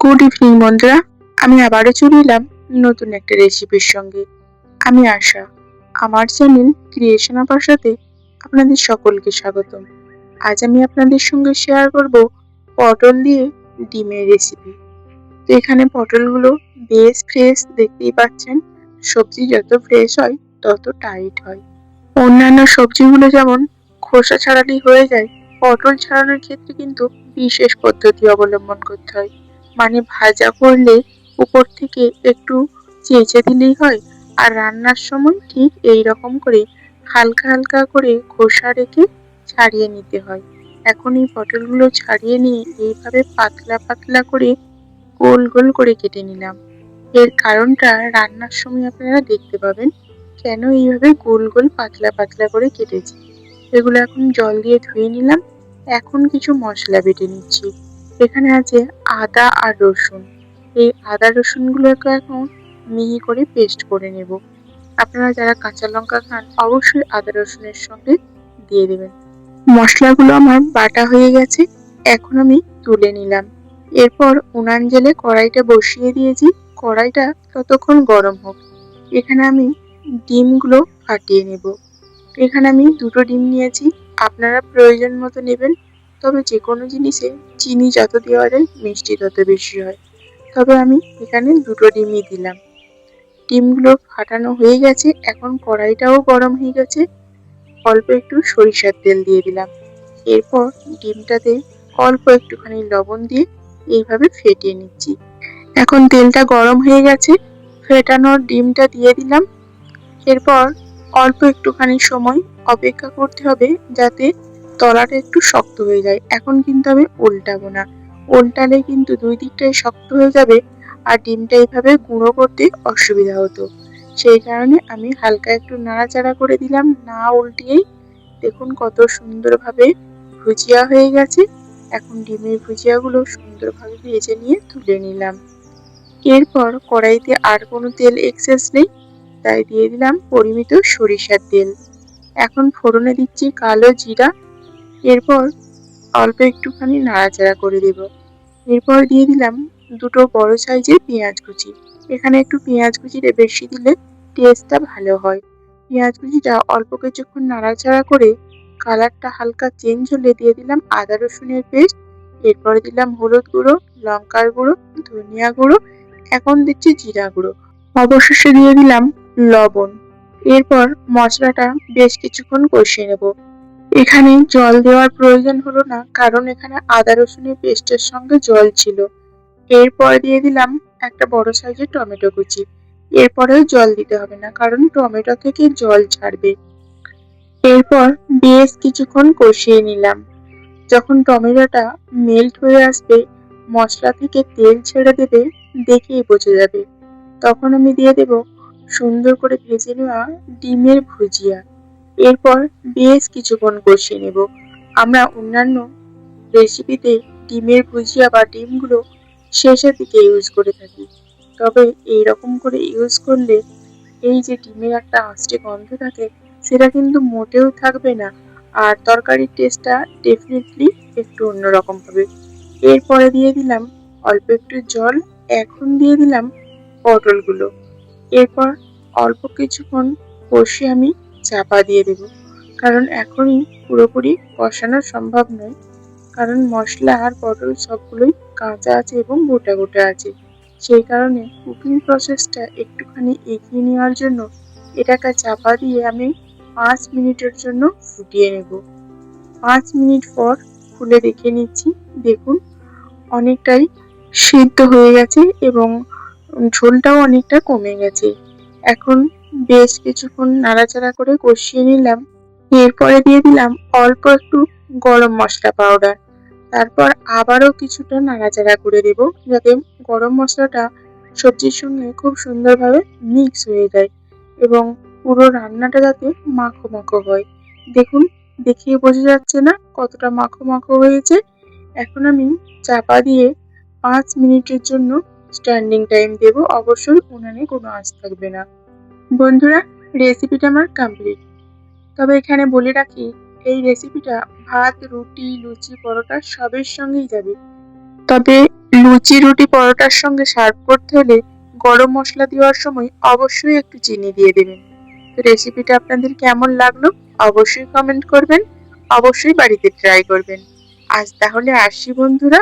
Good evening বন্ধুরা, আমি আবারও চলে এলাম নতুন একটা রেসিপির সঙ্গে। আমি আশা, আমার চ্যানেল ক্রিয়েশন অফ আশাতে আপনাদের সকলকে স্বাগতম। আজ আমি আপনাদের সঙ্গে শেয়ার করব পটল দিয়ে ডিমের রেসিপি। তো এখানে পটলগুলো বেশ ফ্রেশ, দেখতেই পাচ্ছেন। সবজি যত ফ্রেশ হয় তত টাইট হয়। অন্যান্য সবজিগুলো যেমন খোসা ছাড়ালেই হয়ে যায়, পটল ছাড়ানোর ক্ষেত্রে কিন্তু বিশেষ পদ্ধতি অবলম্বন করতে হয়। মানে ভাজা করলে উপর থেকে একটু চেঁচে দিলেই হয়, আর রান্নার সময় ঠিক এই রকম করে হালকা হালকা করে খোসা রেখে ছাড়িয়ে নিতে হয়। এখন এই পটলগুলো ছাড়িয়ে নিয়ে এইভাবে পাতলা পাতলা করে গোল গোল করে কেটে নিলাম। এর কারণটা রান্নার সময় আপনারা দেখতে পাবেন কেন এইভাবে গোল গোল পাতলা পাতলা করে কেটেছি। এগুলো এখন জল দিয়ে ধুয়ে নিলাম। এখন কিছু মশলা বেটে নিচ্ছি। এখানে আছে আদা আর রসুন। এই আদা রসুনগুলোকে এখন মিহি করে পেস্ট করে নেব। আপনারা যারা কাঁচা লঙ্কা খান অবশ্যই আদা রসুনের সঙ্গে দিয়ে দেবেন। মশলাগুলো আমার বাটা হয়ে গেছে, এখন আমি তুলে নিলাম। এরপর উনান জেলে কড়াইটা বসিয়ে দিয়েছি। কড়াইটা ততক্ষণ গরম হোক। এখানে আমি ডিমগুলো ফাটিয়ে নেব। এখানে আমি দুটো ডিম নিয়েছি, আপনারা প্রয়োজন মতো নেবেন। তবে যে কোনো জিনিসে চিনি যত দেওয়া যায় মিষ্টি তত বেশি হয়। তবে আমি এখানে দুটো ডিমই দিলাম। ডিমগুলো ফাটানো হয়ে গেছে, এখন কড়াইটাও গরম হয়ে গেছে। অল্প একটু সরিষার তেল দিয়ে দিলাম। এরপর ডিমটাতে অল্প একটুখানি লবণ দিয়ে এইভাবে ফেটিয়ে নিচ্ছি। এখন তেলটা গরম হয়ে গেছে, ফেটানো ডিমটা দিয়ে দিলাম। এরপর অল্প একটুখানি সময় অপেক্ষা করতে হবে যাতে তলাটা একটু শক্ত হয়ে যায়। এখন কিন্তু আমি উল্টাবো না, উল্টালে কিন্তু দুই দিকটাই শক্ত হয়ে যাবে আর ডিমটা এইভাবে গুঁড়ো করতে অসুবিধা হতো। সেই কারণে আমি হালকা একটু নাড়াচাড়া করে দিলাম, না উল্টিয়েই। দেখুন কত সুন্দরভাবে ভুজিয়া হয়ে গেছে। এখন ডিমের ভুজিয়াগুলো সুন্দরভাবে ভেজে নিয়ে তুলে নিলাম। এরপর কড়াইতে আর কোনো তেল এক্সেস নেই, তাই দিয়ে দিলাম পরিমিত সরিষার তেল। এখন ফোড়নে দিচ্ছি কালো জিরা। এরপর অল্প একটুখানি নাড়াচাড়া করে দেব। এরপর দিয়ে দিলাম দুটো বড় সাইজের পেঁয়াজ কুচি। এখানে একটু পেঁয়াজ কুচিটা বেশি দিলে টেস্টটা ভালো হয়। পেঁয়াজ কুচিটা অল্প কিছুক্ষণ নাড়াচাড়া করে কালারটা হালকা চেঞ্জ হলে দিয়ে দিলাম আদা রসুনের পেস্ট। এরপর দিলাম হলুদ গুঁড়ো, লঙ্কার গুঁড়ো, ধনিয়া গুঁড়ো, এখন দিচ্ছি জিরা গুঁড়ো। অবশেষে দিয়ে দিলাম লবণ। এরপর মশলাটা বেশ কিছুক্ষণ কষিয়ে নেব। এখানে জল দেওয়ার প্রয়োজন হলো না, কারণ এখানে আদা রসুনের পেস্টের সঙ্গে জল ছিল। এরপর দিয়ে দিলাম একটা বড় সাইজের টমেটো কুচি। এরপরেও জল দিতে হবে না, কারণ টমেটো থেকে জল ছাড়বে। এরপর বেশ কিছুক্ষণ কষিয়ে নিলাম। যখন টমেটোটা মেল্ট হয়ে আসবে, মশলা থেকে তেল ছেড়ে দেবে, দেখেই বোঝা যাবে, তখন আমি দিয়ে দেব সুন্দর করে ভেজে নেওয়া ডিমের ভুজিয়া। এরপর বেশ কিছুক্ষণ কষিয়ে নেব। আমরা অন্যান্য রেসিপিতে ডিমের ভুজিয়া বা ডিমগুলো শেষের দিকে ইউজ করে থাকি, তবে এই রকম করে ইউজ করলে এই যে ডিমের একটা আষ্টে গন্ধ থাকে সেটা কিন্তু মোটেও থাকবে না, আর তরকারির টেস্টটা ডেফিনেটলি একটু অন্যরকম হবে। এরপরে দিয়ে দিলাম অল্প একটু জল। এখন দিয়ে দিলাম পটলগুলো। এরপর অল্প কিছুক্ষণ কষে আমি চাপা দিয়ে দেব, কারণ এখনই পুরোপুরি কষানো সম্ভব নয়, কারণ মশলা আর পটল সবগুলোই কাঁচা আছে এবং গোটা গোটা আছে। সেই কারণে কুকিং প্রসেসটা একটুখানি এগিয়ে নেওয়ার জন্য এটাকে চাপা দিয়ে আমি 5 মিনিটের জন্য ফুটিয়ে নেব। 5 মিনিট পর খুলে দেখে নিচ্ছি। দেখুন অনেকটাই সিদ্ধ হয়ে গেছে এবং ঝোলটাও অনেকটা কমে গেছে। এখন বেশ কিছুক্ষণ নাড়াচাড়া করে কষিয়ে নিলাম। এরপরে দিয়ে দিলাম অল্প একটু গরম মশলা পাউডার। তারপর আবারও কিছুটা নাড়াচাড়া করে দেব, যাতে গরম মশলাটা সবজির সঙ্গে খুব সুন্দরভাবে মিক্স হয়ে যায় এবং পুরো রান্নাটা যাতে মাখো মাখো হয়। দেখুন, দেখিয়ে বোঝা যাচ্ছে না কতটা মাখো মাখো হয়েছে। এখন আমি চাপা দিয়ে 5 মিনিটের জন্য স্ট্যান্ডিং টাইম দেব। অবশ্যই উনানে কোনো আঁচ থাকবে না। বন্ধুরা, রেসিপিটা আমার কমপ্লিট। তবে এখানে বলে রাখি, এই রেসিপিটা ভাত, রুটি, লুচি, পরোটা সবের সঙ্গেই যাবে। তবে লুচি, রুটি, পরোটার সঙ্গে সার্ভ করতে হলে গরম মশলা দেওয়ার সময় অবশ্যই একটু চিনি দিয়ে দেবেন। তো রেসিপিটা আপনাদের কেমন লাগলো অবশ্যই কমেন্ট করবেন, অবশ্যই বাড়িতে ট্রাই করবেন। আজ তাহলে আসি বন্ধুরা।